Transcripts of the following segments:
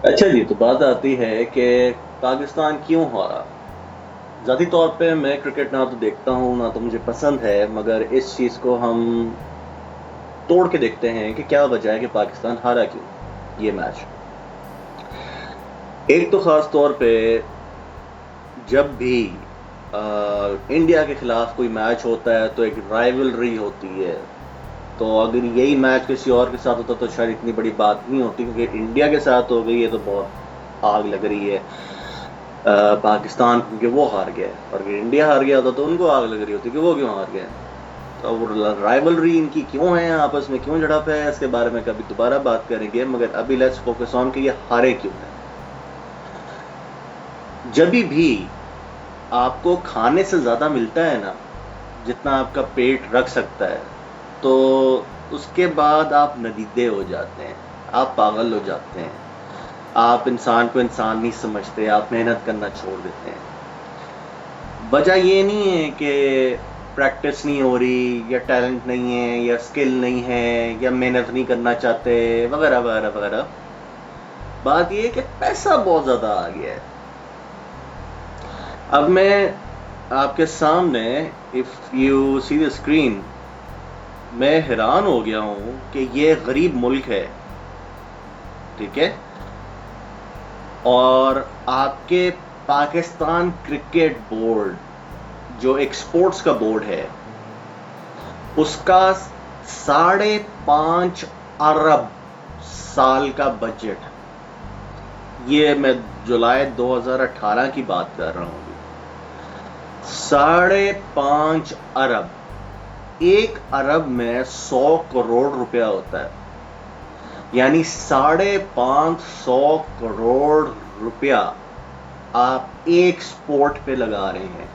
अच्छा जी, तो बात आती है कि पाकिस्तान क्यों हारा? ज़ाती तौर पे मैं क्रिकेट ना तो देखता हूँ, ना तो मुझे पसंद है, मगर इस चीज़ को हम तोड़ के देखते हैं कि क्या वजह है कि पाकिस्तान हारा क्यों, ये मैच। एक तो ख़ास तौर पे जब भी इंडिया के खिलाफ कोई मैच होता है तो एक राइवलरी होती है। तो अगर यही मैच किसी और के साथ होता तो शायद इतनी बड़ी बात नहीं होती, क्योंकि इंडिया के साथ हो गई है तो बहुत आग लग रही है पाकिस्तान, क्योंकि वो हार गया है। और अगर इंडिया हार गया होता तो उनको आग लग रही होती कि वो क्यों हार गए। तो वो राइवलरी इनकी क्यों है, आपस में क्यों झड़प है, इसके बारे में कभी दोबारा बात करेंगे, मगर अभी लेट्स फोकस ऑन कि ये हारे क्यों है। जब भी आपको खाने से ज्यादा मिलता है ना, जितना आपका पेट रख सकता है, तो उसके बाद आप नदीदे हो जाते हैं, आप पागल हो जाते हैं, आप इंसान को इंसान नहीं समझते, आप मेहनत करना छोड़ देते हैं। वजह ये नहीं है कि प्रैक्टिस नहीं हो रही, या टैलेंट नहीं है, या स्किल नहीं है, या मेहनत नहीं करना चाहते, वगैरह वगैरह वगैरह। बात ये है कि पैसा बहुत ज्यादा आ गया है। अब मैं आपके सामने, if you see the screen, मैं हैरान हो गया हूं कि ये गरीब मुल्क है, ठीक है, और आपके पाकिस्तान क्रिकेट बोर्ड, जो एक स्पोर्ट्स का बोर्ड है, उसका 5.5 अरब साल का बजट। ये मैं जुलाई 2018 की बात कर रहा हूं अभी। 5.5 अरब। 1 अरब में 100 करोड़ रुपया होता है, यानी 550 करोड़ रुपया आप एक स्पोर्ट पे लगा रहे हैं।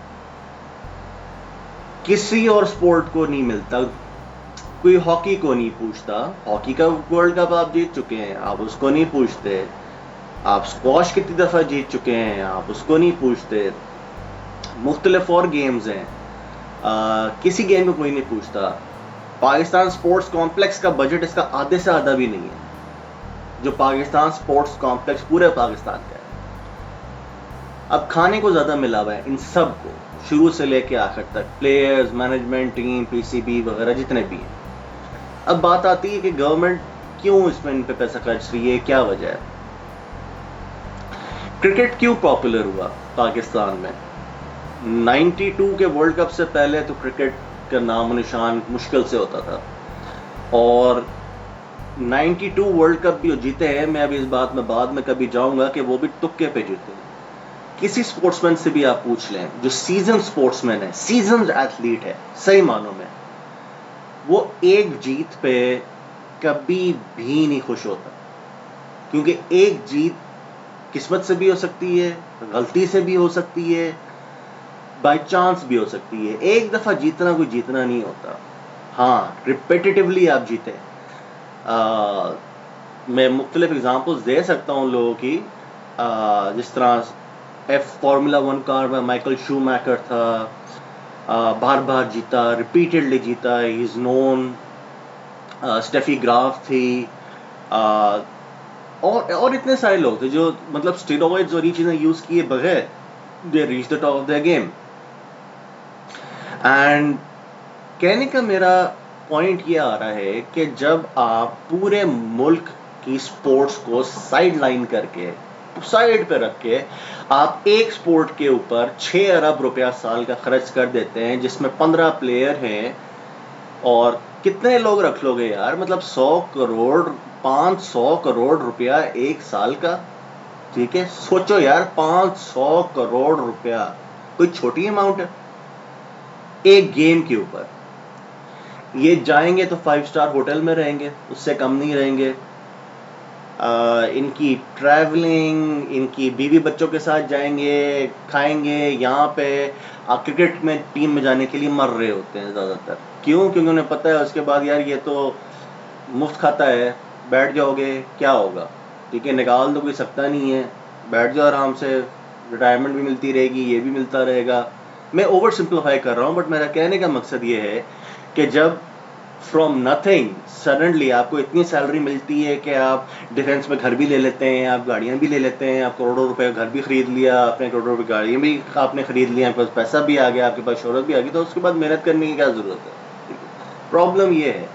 किसी और स्पोर्ट को नहीं मिलता। कोई हॉकी को नहीं पूछता, हॉकी का वर्ल्ड कप आप जीत चुके हैं, आप उसको नहीं पूछते। आप स्क्वॉश कितनी दफा जीत चुके हैं, आप उसको नहीं पूछते। मुख्तलिफ और गेम्स हैं, किसी गेम में कोई नहीं पूछता। पाकिस्तान स्पोर्ट्स कॉम्प्लेक्स का बजट इसका आधे से आधा भी नहीं है, जो पाकिस्तान स्पोर्ट्स कॉम्प्लेक्स पूरे पाकिस्तान का है। अब खाने को ज्यादा मिला हुआ है इन सब को, शुरू से लेके आखिर तक, प्लेयर्स, मैनेजमेंट टीम, पीसीबी वगैरह जितने भी हैं। अब बात आती है कि गवर्नमेंट क्यों इसमें इन पे पैसा खर्च रही है, क्या वजह है। क्रिकेट क्यों पॉपुलर हुआ पाकिस्तान में? 92 के वर्ल्ड कप से पहले तो क्रिकेट का नाम निशान मुश्किल से होता था, और 92 वर्ल्ड कप भी जीते हैं, मैं अभी इस बात में बाद में कभी जाऊंगा कि वो भी तुक्के पे जीते हैं। किसी स्पोर्ट्समैन से भी आप पूछ लें जो सीजन स्पोर्ट्समैन है, सीजन एथलीट है सही मानों में, वो एक जीत पे कभी भी नहीं खुश होता, क्योंकि एक जीत किस्मत से भी हो सकती है, गलती से भी हो सकती है, बाय चांस भी हो सकती है। एक दफा जीतना कोई जीतना नहीं होता। हाँ, रिपीटेटिवली आप जीते। आ, मैं मुख्तलिफ एग्जांपल्स दे सकता हूँ लोगों की, जिस तरह फार्मूला 1 कार में माइकल शूमैकर था, बार बार जीता, रिपीटेडली जीता, he is known. Steffi Graf थी, आ, और इतने सारे लोग थे जो मतलब स्टेरॉइड्स और ये चीजें यूज किए बगैर they reach the top of the game. And कहने का मेरा पॉइंट ये आ रहा है कि जब आप पूरे मुल्क की स्पोर्ट्स को साइड लाइन करके, साइड पे रख के, आप एक स्पोर्ट के ऊपर 6 अरब रुपया साल का खर्च कर देते हैं, जिसमें 15 प्लेयर हैं, और कितने लोग रख लोगे यार, मतलब 100 करोड़, 500 करोड़ रुपया एक साल का। ठीक है, सोचो यार, 500 करोड़ रुपया कोई छोटी अमाउंट है एक गेम के ऊपर। ये जाएंगे तो 5 स्टार होटल में रहेंगे, उससे कम नहीं रहेंगे। इनकी ट्रैवलिंग, इनकी बीवी बच्चों के साथ जाएंगे, खाएंगे यहाँ पे। क्रिकेट में टीम में जाने के लिए मर रहे होते हैं ज़्यादातर। क्यों? क्योंकि उन्हें पता है उसके बाद यार ये तो मुफ्त खाता है, बैठ जाओगे क्या होगा, ठीक है, निकाल तो कोई सकता नहीं है, बैठ जाओ आराम से, रिटायरमेंट भी मिलती रहेगी, ये भी मिलता रहेगा। मैं ओवर सिंप्लीफाई कर रहा हूँ, बट मेरा कहने का मकसद ये है कि जब फ्रॉम नथिंग सडनली आपको इतनी सैलरी मिलती है कि आप डिफेंस में घर भी ले लेते हैं, आप गाड़ियां भी ले लेते हैं, आप करोड़ों रुपए का घर भी खरीद लिया, आपने करोड़ों रुपए गाड़ियां भी आपने खरीद लिया, आपके पास पैसा भी आ गया, आपके पास शोहरत भी आ गई, तो उसके बाद मेहनत करने की क्या जरूरत है? प्रॉब्लम ये है,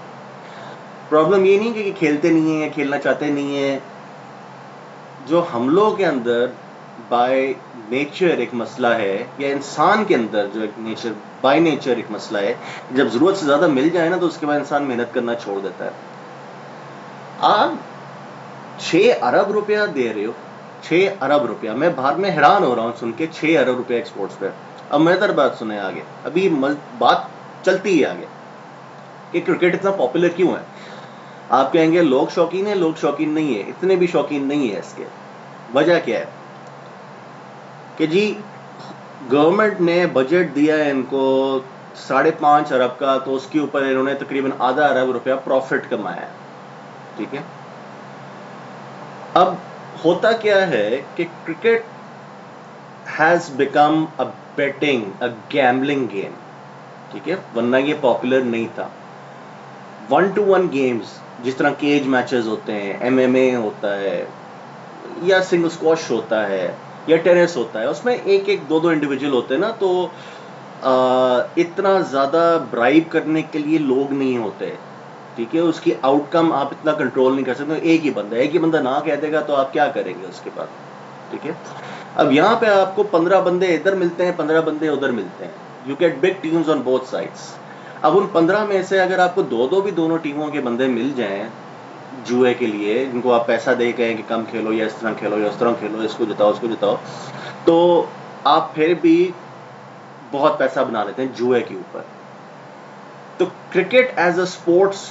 प्रॉब्लम ये नहीं कि खेलते नहीं है, खेलना चाहते नहीं है। जो हम लोगों के अंदर बाय नेचर एक मसला है, या इंसान के अंदर जो एक नेचर बाय नेचर एक मसला है, जब जरूरत से ज्यादा मिल जाए ना तो उसके बाद इंसान मेहनत करना छोड़ देता है। आप 6 अरब रुपया दे रहे हो, 6 अरब रुपया, मैं बाहर में हैरान हो रहा हूं सुन के, 6 अरब रुपया एक्सपोर्ट्स पे। अब मेहतर बात सुने आगे, अभी बात चलती है आगे कि क्रिकेट इतना पॉपुलर क्यों है। आप कहेंगे लोग शौकीन है, लोग शौकीन नहीं है, इतने भी शौकीन नहीं है इसके। वजह क्या है कि जी गवर्नमेंट ने बजट दिया है इनको 5.5 अरब का, तो उसके ऊपर इन्होंने तकरीबन आधा अरब रुपया प्रॉफिट कमाया, ठीक है। अब होता क्या है कि cricket has become a betting, a gambling game, ठीक है, वरना ये पॉपुलर नहीं था। 1-to-1 गेम्स जिस तरह केज मैचेस होते हैं, MMA होता है, या सिंगल स्क्वॉश होता है, या टेनिस होता है, उसमें एक एक दो इंडिविजुअल होते हैं ना, तो इतना ज़्यादा ब्राइब करने के लिए लोग नहीं होते, ठीक है। उसकी आउटकम आप इतना कंट्रोल नहीं कर सकते। एक ही बंदा ना कह देगा तो आप क्या करेंगे उसके बाद, ठीक है। अब यहाँ पे आपको 15 बंदे इधर मिलते हैं, 15 बंदे उधर मिलते हैं, you get big teams on both sides. अब उन 15 में से अगर आपको दो भी दोनों टीमों के बंदे मिल जाएं जुए के लिए, इनको आप पैसा दे कहें कि कम खेलो, या इस तरह खेलो, या उस तरह खेलो, इसको जिताओ उसको जिताओ, तो आप फिर भी बहुत पैसा बना लेते हैं जुए के ऊपर। तो क्रिकेट एज अ स्पोर्ट्स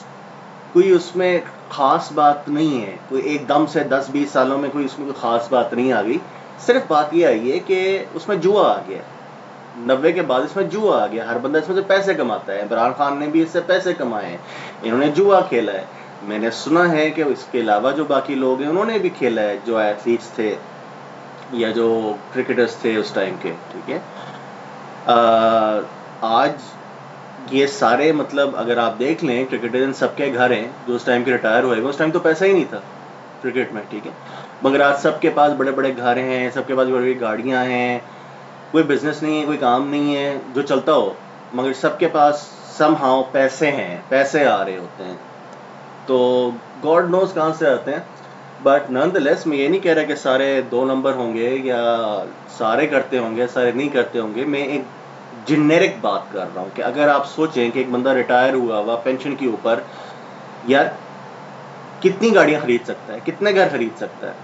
कोई उसमें खास बात नहीं है, कोई एकदम से 10-20 सालों में कोई उसमें कोई खास बात नहीं आ गई। सिर्फ बात ये आई है कि उसमें जुआ आ गया, 90 के बाद इसमें जुआ आ गया, हर बंदा इसमें से पैसे कमाता है। इमरान खान ने भी इससे पैसे कमाए हैं, इन्होंने जुआ खेला है। मैंने सुना है कि इसके अलावा जो बाकी लोग हैं उन्होंने भी खेला है, जो एथलीट्स थे या जो क्रिकेटर्स थे उस टाइम के, ठीक है। आज ये सारे मतलब अगर आप देख लें क्रिकेटर्स सबके घर हैं जो उस टाइम के रिटायर हुए, उस टाइम तो पैसा ही नहीं था क्रिकेट में, ठीक है। मगर आज सबके पास बड़े बड़े घर हैं, सबके पास बड़ी बड़ी गाड़ियाँ हैं, कोई बिजनेस नहीं है, कोई काम नहीं है जो चलता हो, मगर सबके पास समहाउ पैसे हैं, पैसे आ रहे होते हैं। तो गॉड नोज कहाँ से आते हैं, बट नॉनदलेस मैं ये नहीं कह रहा कि सारे 2 नंबर होंगे या सारे करते होंगे, सारे नहीं करते होंगे। मैं एक जेनेरिक बात कर रहा हूँ कि अगर आप सोचें कि एक बंदा रिटायर हुआ हुआ पेंशन के ऊपर, यार कितनी गाड़ियाँ खरीद सकता है, कितने घर खरीद सकता है,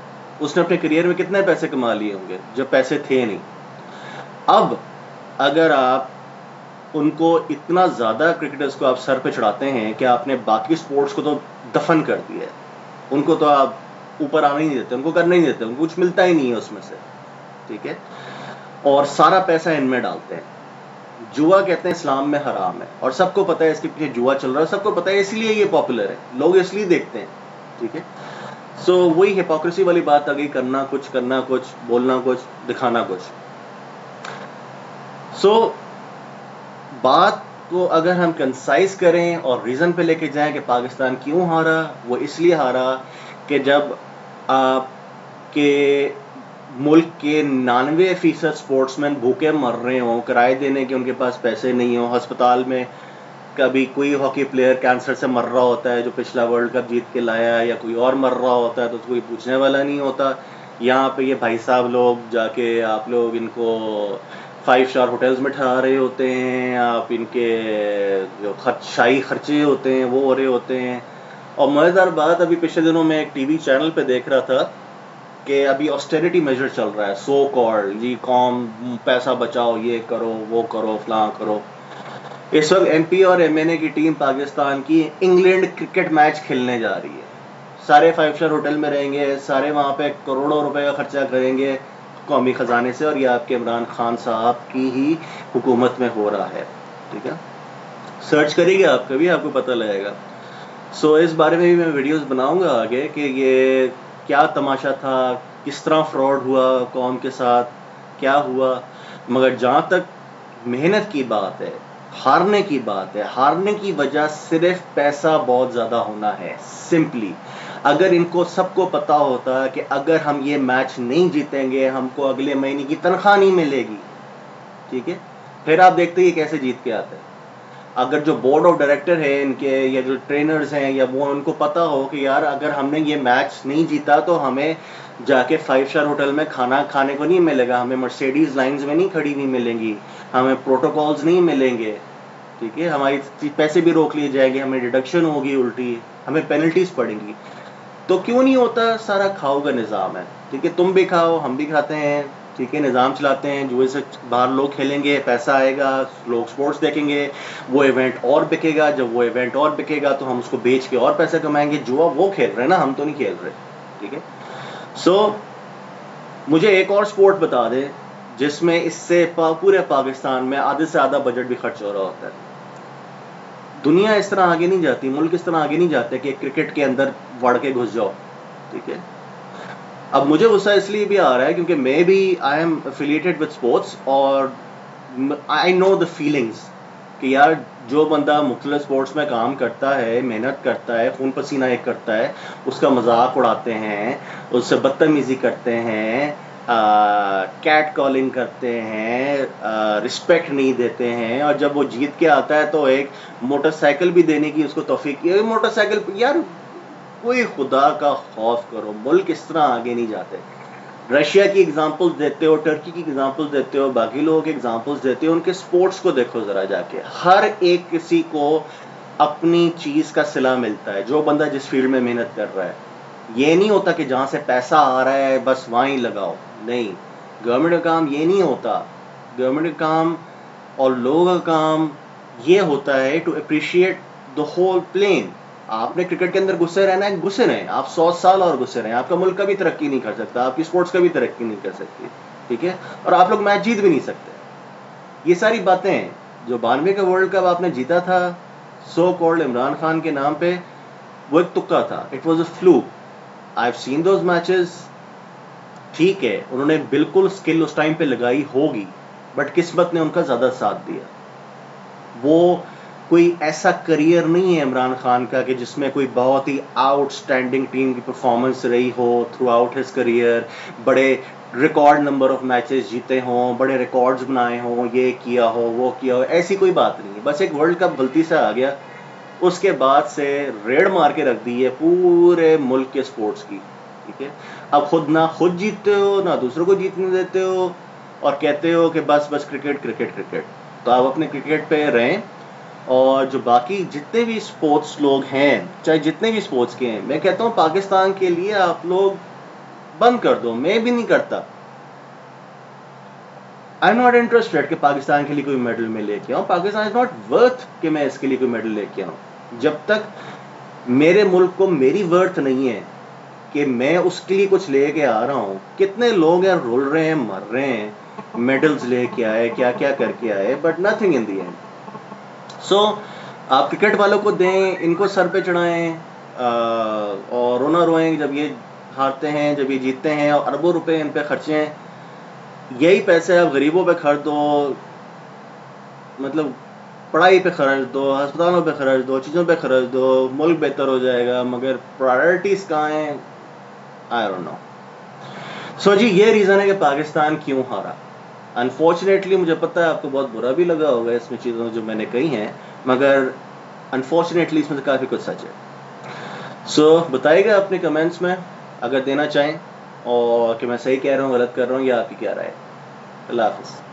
उसने अपने करियर में कितने पैसे कमा लिए होंगे जब पैसे थे नहीं। अब अगर आप उनको इतना ज़्यादा क्रिकेटर्स को आप सर पे चढ़ाते हैं कि आपने बाकी स्पोर्ट्स को तो दफन कर दिया है, उनको तो आप ऊपर आने ही नहीं देते, उनको करने ही नहीं देते, उनको कुछ मिलता ही नहीं है उसमें से, ठीक है, और सारा पैसा इनमें डालते हैं। जुआ कहते हैं इस्लाम में हराम है, और सबको पता है इसके पीछे जुआ चल रहा है, सबको पता है, इसलिए ये पॉपुलर है, लोग इसलिए देखते हैं, ठीक है। सो वही हिपोक्रेसी वाली बात आ गई, करना कुछ, बोलना कुछ, दिखाना कुछ। सो बात को अगर हम कंसाइज करें और रीज़न पे लेके जाएं कि पाकिस्तान क्यों हारा, वो इसलिए हारा कि जब आपके मुल्क के 99% स्पोर्ट्समैन भूखे मर रहे हों, किराए देने के उनके पास पैसे नहीं हो, अस्पताल में कभी कोई हॉकी प्लेयर कैंसर से मर रहा होता है जो पिछला वर्ल्ड कप जीत के लाया है, या कोई और मर रहा होता है तो कोई पूछने वाला नहीं होता। यहाँ पे ये भाई साहब लोग जाके आप लोग इनको 5 स्टार होटल्स में ठहरा रहे होते हैं, आप इनके जो शाही खर्चे होते हैं वो हो रहे होते हैं। और मज़ेदार बात, अभी पिछले दिनों में एक टीवी चैनल पे देख रहा था कि अभी ऑस्टेरिटी मेजर चल रहा है, सो कॉल्ड जी, कॉम पैसा बचाओ, ये करो वो करो फलां करो। इस वक्त MP और MNA की टीम पाकिस्तान की इंग्लैंड क्रिकेट मैच खेलने जा रही है, सारे 5 स्टार होटल में रहेंगे, सारे वहाँ पे करोड़ों रुपए का खर्चा करेंगे कौमी ख़जाने से, और ये आपके इमरान खान साहब की ही हुकूमत में हो रहा है, ठीक है। सर्च करिएगा आप कभी, आपको पता लगेगा। सो इस बारे में भी मैं वीडियोस बनाऊंगा आगे कि ये क्या तमाशा था, किस तरह फ्रॉड हुआ कौम के साथ, क्या हुआ। मगर जहाँ तक मेहनत की बात है, हारने की बात है, हारने की वजह सिर्फ पैसा बहुत ज़्यादा होना है, सिंपली। अगर इनको सबको पता होता कि अगर हम ये मैच नहीं जीतेंगे हमको अगले महीने की तनख्वाह नहीं मिलेगी, ठीक है, फिर आप देखते ये कैसे जीत के आते हैं। अगर जो बोर्ड ऑफ डायरेक्टर है इनके या जो ट्रेनर्स हैं या वो, उनको पता हो कि यार अगर हमने ये मैच नहीं जीता तो हमें जाके 5 स्टार होटल में खाना खाने को नहीं मिलेगा, हमें मर्सिडीज लाइंस में नहीं खड़ी हुई मिलेंगी, हमें प्रोटोकॉल्स नहीं मिलेंगे, ठीक है, हमारी पैसे भी रोक लिए जाएंगे, हमें डिडक्शन होगी उल्टी, हमें पेनल्टीज पड़ेंगी। तो क्यों नहीं होता? सारा खाओ का निज़ाम है, ठीक है, तुम भी खाओ हम भी खाते हैं, ठीक है, निज़ाम चलाते हैं, जुए से बाहर लोग खेलेंगे, पैसा आएगा, लोग स्पोर्ट्स देखेंगे, वो इवेंट और बिकेगा, जब वो इवेंट और बिकेगा तो हम उसको बेच के और पैसे कमाएंगे। जुआ वो खेल रहे हैं ना, हम तो नहीं खेल रहे, ठीक है। सो मुझे एक और स्पोर्ट बता दे जिसमें इससे पूरे पाकिस्तान में आधे से ज़्यादा बजट भी खर्च हो रहा होता है। दुनिया इस तरह आगे नहीं जाती, मुल्क इस तरह आगे नहीं जाते कि क्रिकेट के अंदर वड़ के घुस जाओ, ठीक है। अब मुझे गुस्सा इसलिए भी आ रहा है क्योंकि मैं भी I am affiliated with sports और आई नो द फीलिंग्स कि यार जो बंदा मुख्तलिफ स्पोर्ट्स में काम करता है, मेहनत करता है, खून पसीना एक करता है, उसका मजाक उड़ाते हैं, उससे बदतमीजी करते हैं, कैट कॉलिंग करते हैं, रिस्पेक्ट नहीं देते हैं, और जब वो जीत के आता है तो एक मोटरसाइकिल भी देने की उसको तौफीक, ये मोटरसाइकिल यार कोई खुदा का खौफ करो, मुल्क इस तरह आगे नहीं जाते। रशिया की एग्जांपल्स देते हो, टर्की की एग्जांपल्स देते हो, बाकी लोगों के एग्जांपल्स देते हो, उनके स्पोर्ट्स को देखो जरा जाके, हर एक किसी को अपनी चीज का सिला मिलता है, जो बंदा जिस फील्ड में मेहनत कर रहा है। ये नहीं होता कि जहां से पैसा आ रहा है बस वहीं लगाओ, नहीं, गवर्नमेंट का काम ये नहीं होता। गवर्नमेंट का काम और लोगों का काम ये होता है to appreciate the whole plane. आपने क्रिकेट के अंदर गुस्से रहना है, गुस्से रहें, आप 100 साल और गुस्से रहें, आपका मुल्क कभी तरक्की नहीं कर सकता, आपकी स्पोर्ट्स कभी तरक्की नहीं कर सकती, ठीक है, और आप लोग मैच जीत भी नहीं सकते। ये सारी बातें हैं। जो 92 का वर्ल्ड कप आपने जीता था सो कॉल्ड इमरान खान के नाम पे, वो एक तुक्का था, it was a fluke. I have seen those matches, ठीक है, उन्होंने बिल्कुल स्किल उस टाइम पे लगाई होगी, बट किस्मत ने उनका ज्यादा साथ दिया। वो कोई ऐसा करियर नहीं है इमरान खान का कि जिसमें कोई बहुत ही आउटस्टैंडिंग टीम की परफॉर्मेंस रही हो थ्रू आउट हिज करियर, बड़े रिकॉर्ड नंबर ऑफ मैचेस जीते हों, बड़े रिकॉर्ड्स बनाए हों, ये किया हो वो किया हो, ऐसी कोई बात नहीं है। बस एक वर्ल्ड कप गलती से आ गया, उसके बाद से रेड मार के रख दी है पूरे मुल्क के स्पोर्ट्स की, ठीक है। अब खुद ना खुद जीतते हो ना दूसरों को जीतने देते हो, और कहते हो कि बस बस क्रिकेट क्रिकेट क्रिकेट। तो आप अपने क्रिकेट पे रहें, और जो बाकी जितने भी स्पोर्ट्स लोग हैं, चाहे जितने भी स्पोर्ट्स के हैं, मैं कहता हूँ पाकिस्तान के लिए आप लोग बंद कर दो। मैं भी नहीं करता, आई एम नॉट इंटरेस्टेड कि पाकिस्तान के लिए कोई मेडल मैं लेके आऊँ, पाकिस्तान इज नॉट वर्थ कि मैं इसके लिए कोई मेडल लेके आऊँ। जब तक मेरे मुल्क को मेरी वर्थ नहीं है कि मैं उसके लिए कुछ लेके आ रहा हूँ। कितने लोग यार रुल रहे हैं, मर रहे हैं, मेडल्स लेके आए, क्या क्या करके आए, but nothing in the end. So आप क्रिकेट वालों को दें, इनको सर पे चढ़ाएं, और रोना रोएं जब ये हारते हैं, जब ये जीतते हैं, और अरबों रुपए इन पे खर्चे हैं। यही पैसे आप गरीबों पे खर्च दो, मतलब पढ़ाई पे खर्च दो, अस्पतालों पे खर्च दो, चीज़ों पे खर्च दो, मुल्क बेहतर हो जाएगा। मगर प्रायोरिटीज़ कहाँ हैं? I don't know. सो जी, ये रीज़न है कि पाकिस्तान क्यों हारा। अनफॉर्चुनेटली मुझे पता है आपको बहुत बुरा भी लगा होगा इसमें चीज़ों जो मैंने कही हैं, मगर अनफॉर्चुनेटली इसमें से काफ़ी कुछ सच है। सो बताइएगा अपने कमेंट्स में अगर देना चाहें, और कि मैं सही कह रहा हूँ गलत कर रहा हूँ, या आपकी क्या राय है। अल्लाह हाफ़िज़।